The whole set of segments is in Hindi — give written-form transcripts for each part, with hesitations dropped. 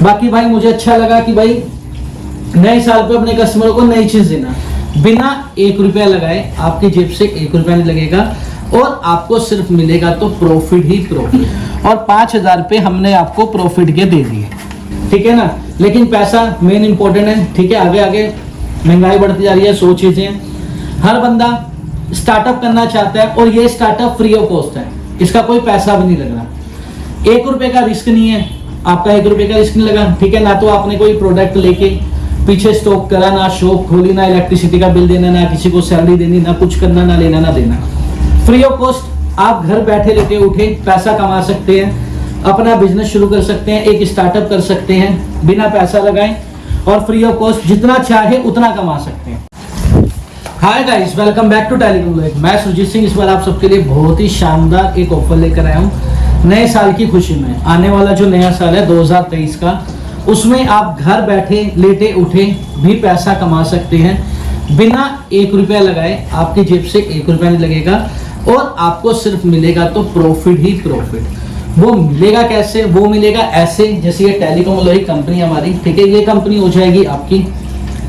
बाकी भाई मुझे अच्छा लगा कि भाई नए साल पे अपने कस्टमर को नई चीज देना, बिना 1 रुपया लगाए आपकी जेब से 1 रुपया नहीं लगेगा और आपको सिर्फ मिलेगा तो प्रॉफिट ही प्रॉफिट। और 5,000 पे हमने आपको प्रॉफिट के दे दिए, ठीक है ना। लेकिन पैसा मेन इंपॉर्टेंट है, ठीक है। आगे आगे महंगाई बढ़ती जा रही है, 100 चीजें, हर बंदा स्टार्टअप करना चाहता है और ये स्टार्टअप फ्री ऑफ कॉस्ट है, इसका कोई पैसा भी नहीं लग रहा। 1 रुपए का रिस्क नहीं है, आपका 1 रुपए का रिस्क नहीं लगा, ठीक है ना। तो आपने कोई प्रोडक्ट लेके पीछे स्टॉक करा, ना शॉप खोली, ना इलेक्ट्रिसिटी का बिल देना, ना किसी को सैलरी देनी, ना कुछ करना, ना लेना ना देना। फ्री ऑफ कॉस्ट आप घर बैठे लेटे उठे पैसा कमा सकते हैं, अपना बिजनेस शुरू कर सकते हैं, एक स्टार्टअप कर सकते हैं बिना पैसा लगाए और फ्री ऑफ कॉस्ट जितना चाहे उतना कमा सकते हैं। Hi guys, welcome back to telecom. मैं सुरजीत सिंह इस बार आप सबके लिए बहुत ही शानदार एक ऑफर लेकर आया हूँ नए साल की खुशी में। आने वाला जो नया साल है 2023 का, उसमें आप घर बैठे लेटे उठे भी पैसा कमा सकते हैं बिना 1 रुपया लगाए। आपकी जेब से 1 रुपया नहीं लगेगा और आपको सिर्फ मिलेगा तो प्रॉफिट ही प्रॉफिट। वो मिलेगा कैसे? वो मिलेगा ऐसे जैसे ये टेलीकॉम कंपनी हमारी, ठीक है, ये कंपनी हो जाएगी आपकी,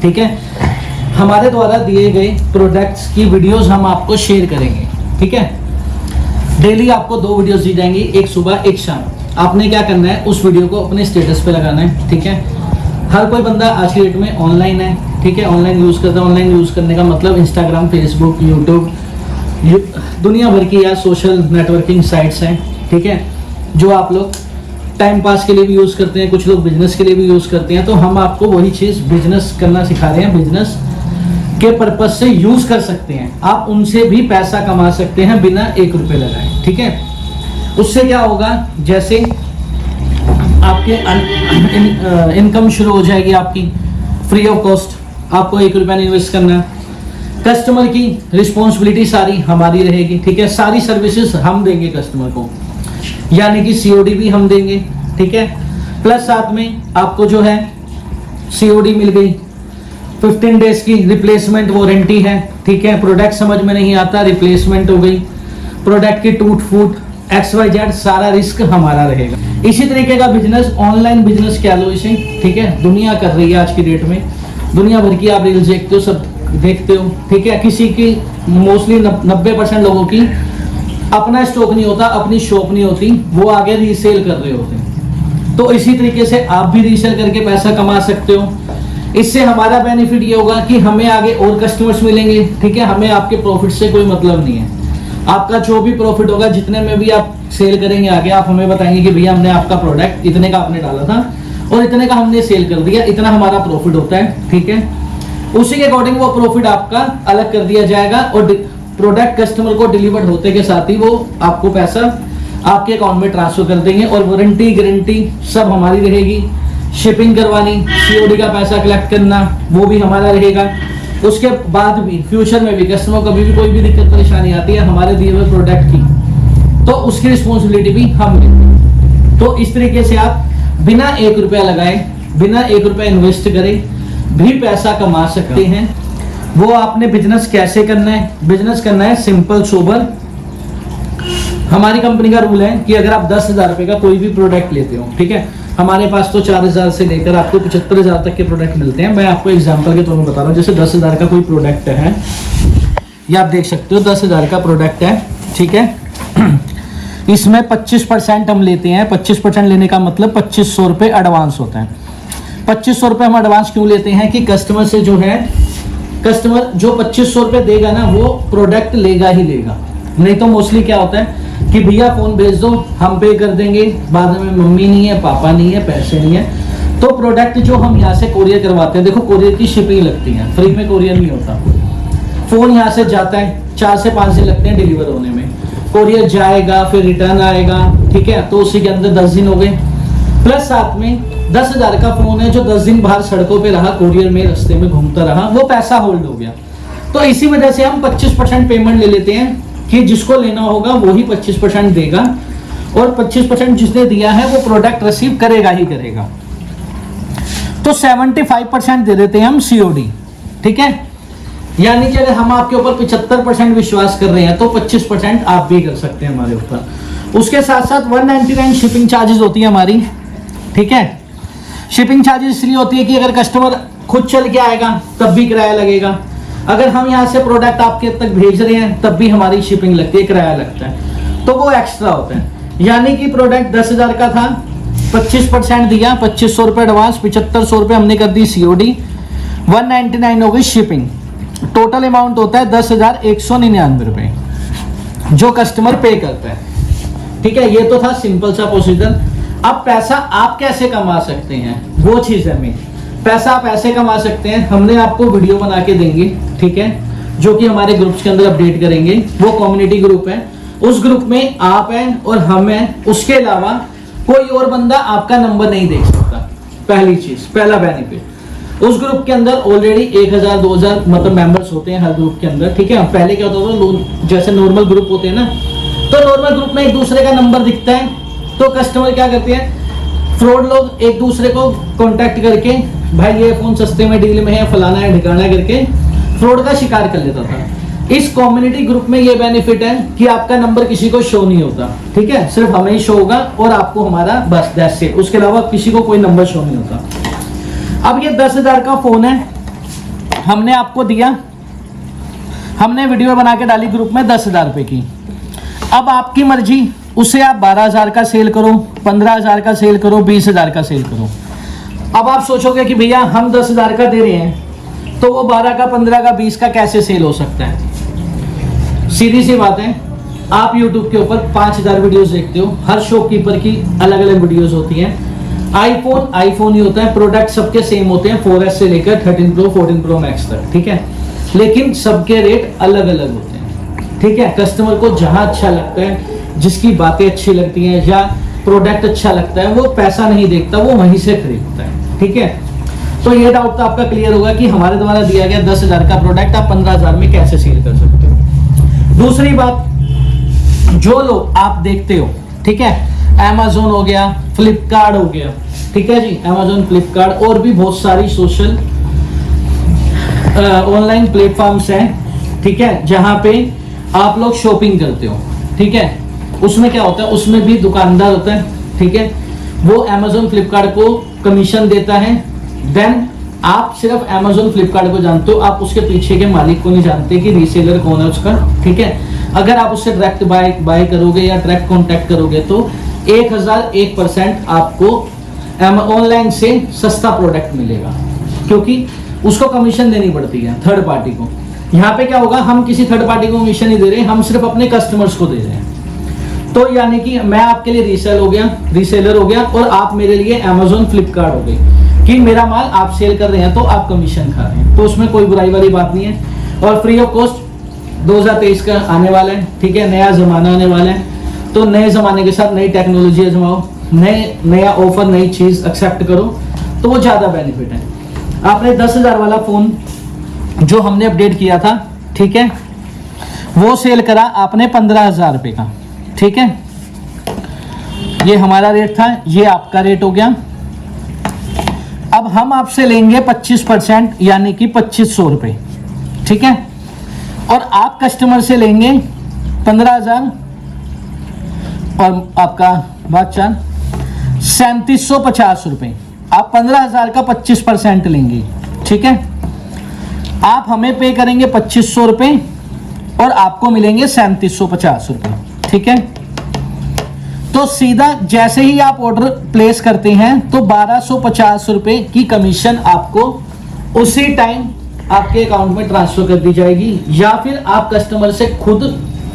ठीक है। हमारे द्वारा दिए गए प्रोडक्ट्स की वीडियोस हम आपको शेयर करेंगे, ठीक है। डेली आपको 2 वीडियोस दी जाएंगी, एक सुबह एक शाम। आपने क्या करना है, उस वीडियो को अपने स्टेटस पे लगाना है, ठीक है। हर कोई बंदा आज की डेट में ऑनलाइन है, ठीक है, ऑनलाइन यूज करता है। ऑनलाइन यूज करने का मतलब इंस्टाग्राम, फेसबुक, यूट्यूब, दुनिया भर की या सोशल नेटवर्किंग साइट्स हैं, ठीक है, जो आप लोग टाइम पास के लिए भी यूज करते हैं, कुछ लोग बिजनेस के लिए भी यूज करते हैं। तो हम आपको वही चीज बिजनेस करना सिखा रहे हैं, बिजनेस के पर्पज से यूज कर सकते हैं, आप उनसे भी पैसा कमा सकते हैं बिना 1 रुपये लगाए, ठीक है। उससे क्या होगा, जैसे आपके इनकम शुरू हो जाएगी आपकी फ्री ऑफ कॉस्ट, आपको 1 रुपया नहीं इन्वेस्ट करना। कस्टमर की रिस्पॉन्सिबिलिटी सारी हमारी रहेगी, ठीक है, सारी सर्विसेज हम देंगे कस्टमर को, यानी कि सीओडी भी हम देंगे, ठीक है। प्लस साथ में आपको जो है सीओडी मिल गई, 15 डेज की रिप्लेसमेंट वारंटी है, ठीक है। प्रोडक्ट समझ में नहीं आता, रिप्लेसमेंट हो गई, प्रोडक्ट की टूट फूट XYZ सारा रिस्क हमारा रहेगा। इसी तरीके का बिजनेस, ऑनलाइन बिजनेस क्या लो इसे, ठीक है, दुनिया कर रही है आज की डेट में। दुनिया भर की आप रील्स देखते हो, सब देखते हो, ठीक है। किसी की मोस्टली 90% लोगों की अपना स्टॉक नहीं होता, अपनी शॉप नहीं होती, वो आगे रीसेल कर रहे होते हैं। तो इसी तरीके से आप भी रीसेल करके पैसा कमा सकते हो। इससे हमारा बेनिफिट ये होगा कि हमें आगे और कस्टमर्स मिलेंगे, ठीक है। हमें आपके प्रॉफिट से कोई मतलब नहीं है, आपका जो भी प्रॉफिट होगा, जितने में भी आप सेल करेंगे आगे, आप हमें बताएंगे कि भैया हमने आपका प्रोडक्ट इतने का आपने डाला था और इतने का हमने सेल कर दिया, इतना हमारा प्रॉफिट होता है, ठीक है। उसी के अकॉर्डिंग वो प्रॉफिट आपका अलग कर दिया जाएगा और प्रोडक्ट कस्टमर को डिलीवर होते के साथ ही वो आपको पैसा आपके अकाउंट में ट्रांसफर कर देंगे और वारंटी गारंटी सब हमारी रहेगी। शिपिंग करवानी, सीओडी का पैसा कलेक्ट करना, वो भी हमारा रहेगा। उसके बाद भी फ्यूचर में भी कस्टमर को कभी भी कोई भी दिक्कत परेशानी आती है हमारे दिए हुए प्रोडक्ट की, तो उसकी रिस्पॉन्सिबिलिटी भी हम लेंगे। तो इस तरीके से आप बिना 1 रुपया लगाए, बिना 1 रुपया इन्वेस्ट करे भी पैसा कमा सकते हैं। वो आपने बिजनेस कैसे करना है? बिजनेस करना है सिंपल सोबर। हमारी कंपनी का रूल है कि अगर आप 10,000 रुपए का कोई भी प्रोडक्ट लेते हो, ठीक है, हमारे पास तो 4,000 से लेकर आपको 75,000 तक के प्रोडक्ट मिलते हैं। मैं आपको एग्जांपल के तौर पर बता रहा हूँ, जैसे 10,000 का कोई प्रोडक्ट है, ये आप देख सकते हो 10,000 का प्रोडक्ट है, ठीक है। इसमें 25% हम लेते हैं। 25% लेने का मतलब 2,500 रुपये एडवांस होता है। 2,500 रुपये हम एडवांस क्यों लेते हैं कि कस्टमर से जो है, कस्टमर जो 2,500 रुपये देगा ना, वो प्रोडक्ट लेगा ही लेगा। नहीं तो मोस्टली क्या होता है कि भैया फोन भेज दो, हम पे कर देंगे, बाद में मम्मी नहीं है, पापा नहीं है, पैसे नहीं है। तो प्रोडक्ट जो हम यहाँ से कोरियर करवाते हैं, देखो कोरियर की शिपिंग लगती है, फ्री में कोरियर नहीं होता। फोन यहाँ से जाता है, 4 से 5 दिन लगते हैं डिलीवर होने में, कोरियर जाएगा फिर रिटर्न आएगा, ठीक है, तो उसी के अंदर 10 दिन हो गए। प्लस साथ में 10,000 का फोन है जो 10 दिन बाहर सड़कों पे रहा, कोरियर में रास्ते में घूमता रहा, वो पैसा होल्ड हो गया। तो इसी वजह से हम 25% पेमेंट ले लेते हैं कि जिसको लेना होगा वही 25% देगा और 25% जिसने दिया है वो प्रोडक्ट रिसीव करेगा ही करेगा। तो 75% दे देते हैं हम सीओडी, ठीक है। यानी कि अगर हम आपके ऊपर 75% विश्वास कर रहे हैं तो 25% आप भी कर सकते हैं हमारे ऊपर। उसके साथ साथ 199 शिपिंग चार्जेस होती है हमारी, ठीक है। शिपिंग चार्जेस इसलिए होती है कि अगर कस्टमर खुद चल के आएगा तब भी किराया लगेगा, अगर हम यहाँ से प्रोडक्ट आपके तक भेज रहे हैं तब भी हमारी शिपिंग लगती है, किराया लगता है, तो वो एक्स्ट्रा होता है। यानी कि प्रोडक्ट 10,000 का था, 25% दिया, 2500 रुपये एडवांस, 7500 रुपये हमने कर दी COD, 199 हो गई शिपिंग, टोटल अमाउंट होता है 10,199 रुपये जो कस्टमर पे करता है। ठीक है, ये तो था सिंपल सा प्रोसीजर। अब पैसा आप कैसे कमा सकते हैं वो चीज़ है मेन। पैसा आप ऐसे कमा सकते हैं, हमने आपको वीडियो बना के देंगे, ठीक है, जो कि हमारे ग्रुप्स के अंदर अपडेट करेंगे। वो कम्युनिटी ग्रुप है, उस ग्रुप में आप हैं और हम हैं, उसके अलावा कोई और बंदा आपका नंबर नहीं देख सकता। पहली चीज, पहला बेनिफिट, उस ग्रुप के अंदर ऑलरेडी 1000 2000 मतलब मेंबर्स होते हैं हर ग्रुप के अंदर। ठीक है, पहले क्या होता था, जैसे नॉर्मल ग्रुप होते हैं ना, तो नॉर्मल ग्रुप में एक दूसरे का नंबर दिखता है, तो कस्टमर क्या करते हैं, फ्रॉड लोग एक दूसरे को कांटेक्ट करके भाई ये फोन सस्ते में डील में है, फलाना है ढिकाना करके फ्रॉड का शिकार कर लेता था। इस कम्युनिटी ग्रुप में ये बेनिफिट है कि आपका नंबर किसी को शो नहीं होता। ठीक है, सिर्फ हमें ही शो होगा और आपको हमारा, बस दैट्स इट, उसके अलावा किसी को कोई नंबर शो नहीं होता। अब ये 10,000 का फोन है, हमने आपको दिया, हमने वीडियो बना के डाली ग्रुप में 10,000 रुपए की। अब आपकी मर्जी, उसे आप 12,000 का सेल करो, 15,000 का सेल करो, 20,000 का सेल करो। अब आप सोचोगे कि भैया हम 10,000 का दे रहे हैं तो वो 12 का, 15 का, 20 का कैसे सेल हो सकता है। सीधी सी बात है, आप YouTube के ऊपर 5,000 वीडियोस देखते हो, हर शॉपकीपर की अलग अलग वीडियोस होती हैं। आईफोन ही होता है, प्रोडक्ट सबके सेम होते हैं, 4S से लेकर 13 Pro 14 Pro Max तक। ठीक है, लेकिन सबके रेट अलग अलग होते हैं। ठीक है, कस्टमर को जहां अच्छा लगता है, जिसकी बातें अच्छी लगती हैं या प्रोडक्ट अच्छा लगता है, वो पैसा नहीं देखता, वो वहीं से खरीदता है। ठीक है, तो ये डाउट तो आपका क्लियर होगा कि हमारे द्वारा दिया गया 10,000 का प्रोडक्ट आप 15,000 में कैसे सेल कर सकते हो। दूसरी बात, जो लोग आप देखते हो, ठीक है, Amazon हो गया, फ्लिपकार्ट हो गया, ठीक है जी, Amazon, फ्लिपकार्ट और भी बहुत सारी सोशल ऑनलाइन प्लेटफॉर्म्स हैं, ठीक है, जहां पे आप लोग शॉपिंग करते हो। ठीक है, उसमें क्या होता है, उसमें भी दुकानदार होता है। ठीक है, वो Amazon, फ्लिपकार्ट को कमीशन देता है। देन आप सिर्फ Amazon, फ्लिपकार्ट को जानते हो, आप उसके पीछे के मालिक को नहीं जानते कि रीसेलर कौन है उसका। ठीक है, अगर आप उससे डायरेक्ट बाय करोगे या डायरेक्ट कांटेक्ट करोगे तो 1001% आपको ऑनलाइन से सस्ता प्रोडक्ट मिलेगा, क्योंकि उसको कमीशन देनी पड़ती है थर्ड पार्टी को। यहाँ पे क्या होगा, हम किसी थर्ड पार्टी को कमीशन नहीं दे रहे, हम सिर्फ अपने कस्टमर्स को दे रहे हैं। तो यानी कि मैं आपके लिए रीसेलर हो गया और आप मेरे लिए Amazon, फ्लिपकार्ट हो गए कि मेरा माल आप सेल कर रहे हैं तो आप कमीशन खा रहे हैं, तो उसमें कोई बुराई वाली बात नहीं है। और फ्री ऑफ कॉस्ट 2023 का आने वाला है। ठीक है, नया जमाना आने वाला है, तो नए जमाने के साथ नई टेक्नोलॉजी आजमाओ, नया ऑफर, नई चीज एक्सेप्ट करो, तो वो ज्यादा बेनिफिट है। आपने 10,000 वाला फोन जो हमने अपडेट किया था, ठीक है, वो सेल करा आपने 15,000 रुपए का। ठीक है, ये हमारा रेट था, ये आपका रेट हो गया। अब हम आपसे लेंगे 25%, यानी कि 2,500 रुपए। ठीक है, और आप कस्टमर से लेंगे 15,000 और आपका बात 3,750 रुपए। आप 15,000 का 25% लेंगे। ठीक है, आप हमें पे करेंगे 2,500 रुपए और आपको मिलेंगे 3,750 रुपए। ठीक है, तो सीधा जैसे ही आप ऑर्डर प्लेस करते हैं तो 1,250 रुपए की कमीशन आपको उसी टाइम आपके अकाउंट में ट्रांसफर कर दी जाएगी, या फिर आप कस्टमर से खुद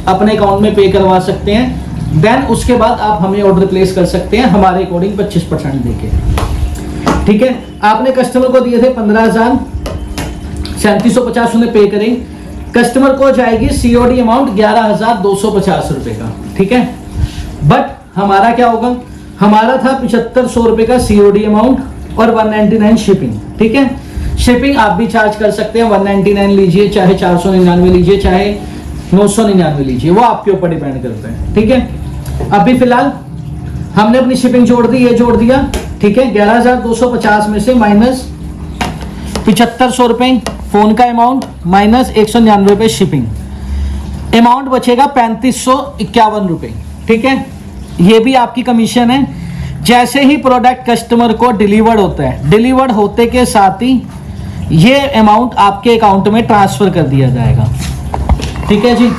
अपने अकाउंट में पे करवा सकते हैं। देन उसके बाद आप हमें ऑर्डर प्लेस कर सकते हैं हमारे अकॉर्डिंग 25% देके। ठीक है, आपने कस्टमर को दिए थे 15,000, 3,750 उन्हें पे करें, कस्टमर को जाएगी COD अमाउंट 11,250 रुपए का। ठीक है, बट हमारा क्या होगा, हमारा था 7,500 रुपए का COD अमाउंट और 199 शिपिंग। ठीक है, शिपिंग आप भी चार्ज कर सकते हैं, 199 लीजिए, चाहे 499 लीजिए, चाहे 999 लीजिए, वो आपके ऊपर डिपेंड करता है। ठीक है, अभी फिलहाल हमने अपनी शिपिंग जोड़ दी, ये जोड़ दिया। ठीक है, 11,250 में से माइनस 7,500 रुपए फोन का अमाउंट माइनस 199 रुपए शिपिंग, अमाउंट बचेगा 3,551 रुपए। ठीक है, ये भी आपकी कमीशन है। जैसे ही प्रोडक्ट कस्टमर को डिलीवर्ड होता है, डिलीवर्ड होते के साथ ही ये अमाउंट आपके अकाउंट में ट्रांसफर कर दिया जाएगा। ठीक है जी।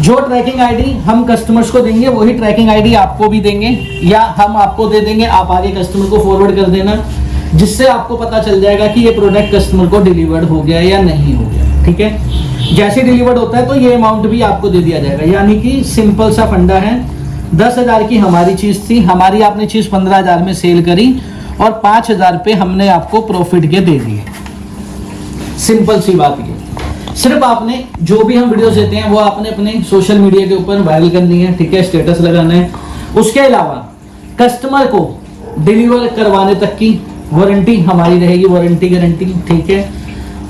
जो ट्रैकिंग आईडी हम कस्टमर्स को देंगे वही ट्रैकिंग आईडी आपको भी देंगे, या हम आपको दे देंगे, आप आगे कस्टमर को फॉरवर्ड कर देना, जिससे आपको पता चल जाएगा कि ये प्रोडक्ट कस्टमर को डिलीवर्ड हो गया या नहीं हो गया। ठीक है। जैसे डिलीवर्ड होता है तो ये अमाउंट भी आपको दे दिया जाएगा। यानी कि सिंपल सा फंडा है। 10,000 की हमारी चीज थी, हमारी आपने चीज 15,000 में सेल करी और 5,000 रुपये हमने आपको प्रॉफिट के दे दिए। सिंपल सी बात ये। सिर्फ आपने जो भी हम वीडियोस देते हैं वो आपने अपने सोशल मीडिया के ऊपर वायरल करनी है। ठीक है, स्टेटस लगाना है। उसके अलावा कस्टमर को डिलीवर करवाने तक की वारंटी हमारी रहेगी, वारंटी गारंटी। ठीक है।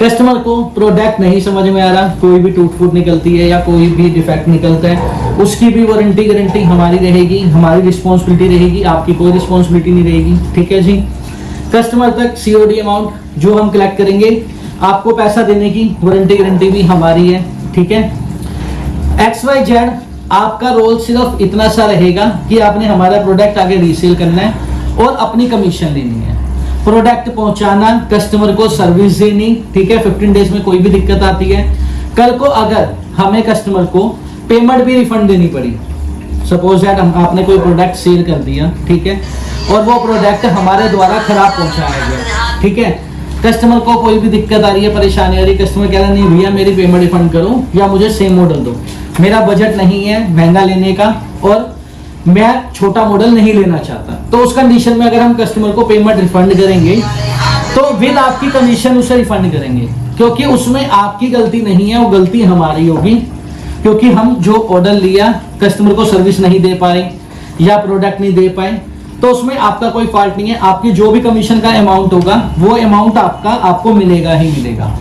कस्टमर को प्रोडक्ट नहीं समझ में आ रहा, कोई भी टूट फूट निकलती है या कोई भी डिफेक्ट निकलता है, उसकी भी वारंटी गारंटी हमारी रहेगी, हमारी रिस्पॉन्सिबिलिटी रहेगी, आपकी कोई रिस्पॉन्सिबिलिटी नहीं रहेगी। ठीक है जी। कस्टमर तक COD अमाउंट जो हम कलेक्ट करेंगे, आपको पैसा देने की वारंटी गारंटी भी हमारी है। ठीक है। XYZ आपका रोल सिर्फ इतना सा रहेगा कि आपने हमारा प्रोडक्ट आगे रीसेल करना है और अपनी कमीशन लेनी है। प्रोडक्ट पहुंचाना, कस्टमर को सर्विस देनी। ठीक है। 15 डेज में कोई भी दिक्कत आती है, कल को अगर हमें कस्टमर को पेमेंट भी रिफंड देनी पड़ी, सपोज दैट आपने कोई प्रोडक्ट सेल कर दिया, ठीक है, और वो प्रोडक्ट हमारे द्वारा खराब पहुंचाया गया, ठीक है, कस्टमर को कोई भी दिक्कत आ रही है, परेशानी आ रही है, कस्टमर कह रहा नहीं भैया मेरी पेमेंट रिफंड करो या मुझे सेम मॉडल दो, मेरा बजट नहीं है महंगा लेने का और मैं छोटा मॉडल नहीं लेना चाहता, तो उस कंडीशन में अगर हम कस्टमर को पेमेंट रिफंड करेंगे तो विद आपकी कमीशन उसे रिफंड करेंगे, क्योंकि उसमें आपकी गलती नहीं है, वो गलती हमारी होगी, क्योंकि हम जो ऑर्डर लिया कस्टमर को सर्विस नहीं दे पाए या प्रोडक्ट नहीं दे पाए, तो उसमें आपका कोई फॉल्ट नहीं है। आपकी जो भी कमीशन का अमाउंट होगा वो अमाउंट आपको मिलेगा ही मिलेगा।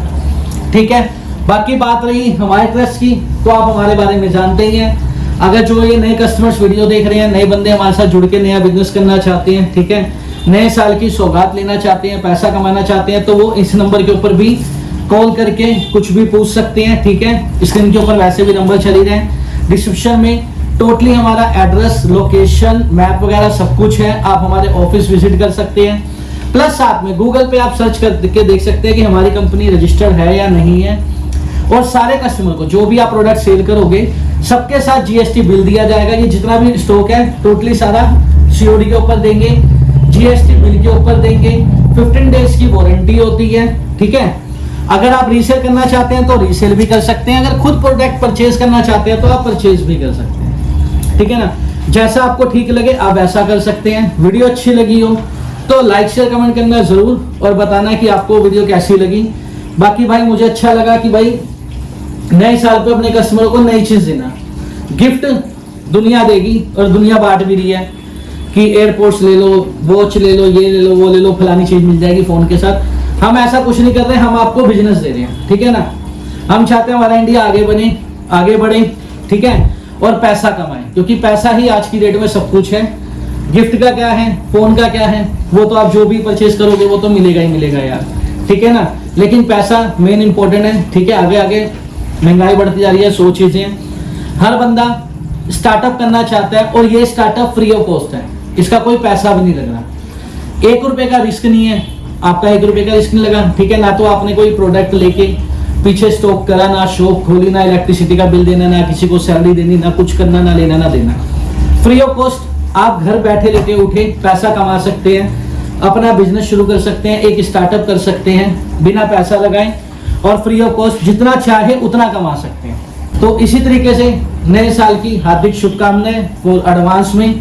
ठीक है। बाकी बात रही हमारे ट्रस्ट की, तो आप हमारे बारे में जानते ही हैं। अगर जो ये नए कस्टमर्स वीडियो देख रहे हैं, नए बंदे हमारे साथ जुड़ के नया बिजनेस करना चाहते हैं, ठीक है, नए साल की सौगात लेना चाहते हैं, पैसा कमाना चाहते हैं, तो वो इस नंबर के ऊपर भी कॉल करके कुछ भी पूछ सकते हैं। ठीक है। स्क्रीन के ऊपर वैसे भी नंबर चल ही रहे हैं, डिस्क्रिप्शन में टोटली हमारा एड्रेस, लोकेशन, मैप वगैरह सब कुछ है। आप हमारे ऑफिस विजिट कर सकते हैं, प्लस साथ में गूगल पे आप सर्च करके देख सकते हैं कि हमारी कंपनी रजिस्टर्ड है या नहीं है। और सारे कस्टमर को जो भी आप प्रोडक्ट सेल करोगे सबके साथ GST बिल दिया जाएगा। ये जितना भी स्टॉक है टोटली सारा COD के ऊपर देंगे, GST बिल के ऊपर देंगे। 15 डेज की वारंटी होती है। ठीक है। अगर आप रीसेल करना चाहते हैं तो रीसेल भी कर सकते हैं, अगर खुद प्रोडक्ट परचेज करना चाहते हैं तो आप परचेज भी कर सकते हैं। ठीक है ना। जैसा आपको ठीक लगे आप ऐसा कर सकते हैं। वीडियो अच्छी लगी हो तो लाइक शेयर कमेंट करना जरूर और बताना कि आपको वीडियो कैसी लगी। बाकी भाई मुझे अच्छा लगा कि भाई नए साल पे अपने कस्टमरों को नई चीज देना, गिफ्ट दुनिया देगी और दुनिया बांट भी रही है कि एयरपोर्ट्स ले लो, वॉच ले लो, ये ले लो, वो ले लो, फलानी चीज मिल जाएगी फोन के साथ। हम ऐसा कुछ नहीं कर रहे, हम आपको बिजनेस दे रहे हैं। ठीक है ना। हम चाहते हैं हमारा इंडिया आगे बने, आगे बढ़े, ठीक है, और पैसा कमाए, क्योंकि पैसा ही आज की डेट में सब कुछ है। गिफ्ट का क्या है, फोन का क्या है, वो तो आप जो भी परचेज करोगे वो तो मिलेगा ही मिलेगा यार। ठीक है ना। लेकिन पैसा मेन इंपॉर्टेंट है। ठीक है। आगे आगे महंगाई बढ़ती जा रही है, 100 चीजें, हर बंदा स्टार्टअप करना चाहता है और ये स्टार्टअप फ्री ऑफ कॉस्ट है, इसका कोई पैसा भी नहीं लग रहा, 1 रुपए का रिस्क नहीं है, आपका 1 रुपए का रिस्क नहीं लगा। ठीक है ना। तो आपने कोई प्रोडक्ट लेके पीछे स्टॉक करा, ना शॉप खोली, ना इलेक्ट्रिसिटी का बिल देना, ना किसी को सैलरी देनी, ना कुछ करना, ना लेना ना देना, फ्री ऑफ कॉस्ट आप घर बैठे लेटे उठे पैसा कमा सकते हैं, अपना बिजनेस शुरू कर सकते हैं, एक स्टार्टअप कर सकते हैं बिना पैसा लगाए और फ्री ऑफ कॉस्ट जितना चाहे उतना कमा सकते हैं। तो इसी तरीके से नए साल की हार्दिक शुभकामनाएं फॉर एडवांस में,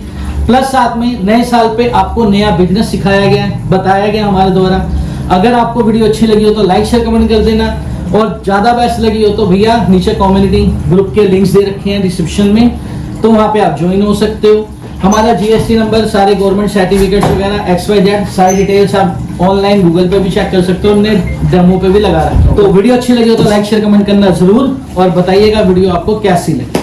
प्लस साथ में नए साल पे आपको नया बिजनेस सिखाया गया, बताया गया हमारे द्वारा। अगर आपको वीडियो अच्छी लगी हो तो लाइक शेयर कमेंट कर देना, और ज्यादा बेस्ट लगी हो तो भैया नीचे कम्युनिटी ग्रुप के लिंक्स दे रखे हैं डिस्क्रिप्शन में, तो वहां पे आप ज्वाइन हो सकते हो। हमारा GST नंबर, सारे गवर्नमेंट सर्टिफिकेट्स वगैरह XYZ सारी डिटेल्स आप ऑनलाइन गूगल पे भी चेक कर सकते हो, हमने डेमो पे भी लगा रखा है। तो वीडियो अच्छी लगी हो तो लाइक शेयर कमेंट करना जरूर और बताइएगा वीडियो आपको कैसी लगी।